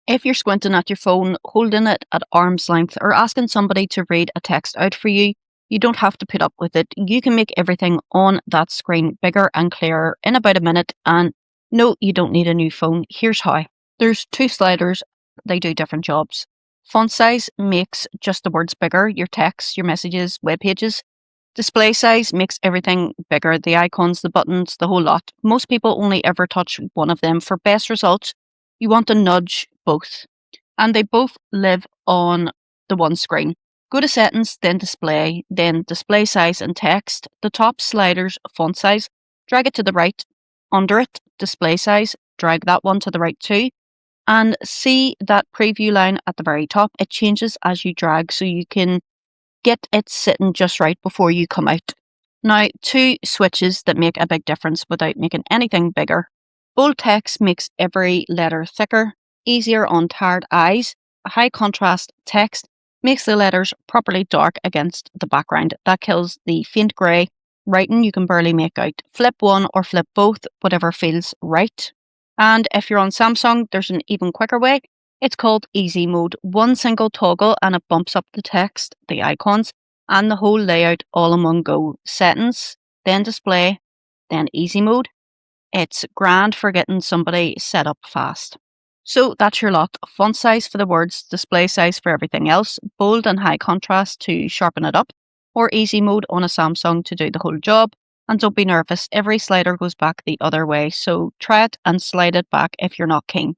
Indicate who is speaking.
Speaker 1: If you're squinting at your phone, holding it at arm's length, or asking somebody to read a text out for you, you don't have to put up with it. You can make everything on that screen bigger and clearer in about a minute. And no, you don't need a new phone. Here's how. There's two sliders, they do different jobs. Font size makes just the words bigger, your text, your messages, web pages. Display size makes everything bigger, the icons, the buttons, the whole lot. Most people only ever touch one of them. For best results, you want to nudge both, and they both live on the one screen. Go to settings, then display size and text. The top sliders, font size, drag it to the right. Under it, display size, drag that one to the right too. And see that preview line at the very top. It changes as you drag, so you can get it sitting just right before you come out. Now, two switches that make a big difference without making anything bigger. Bold text makes every letter thicker, easier on tired eyes. A high contrast text makes the letters properly dark against the background. That kills the faint grey writing you can barely make out. Flip one or flip both, whatever feels right. And if you're on Samsung, there's an even quicker way. It's called Easy Mode. One single toggle and it bumps up the text, the icons, and the whole layout all in one go. Settings, then display, then Easy Mode. It's grand for getting somebody set up fast. So that's your lot. Font size for the words, display size for everything else, bold and high contrast to sharpen it up, or Easy Mode on a Samsung to do the whole job. And don't be nervous, every slider goes back the other way, so try it and slide it back if you're not keen.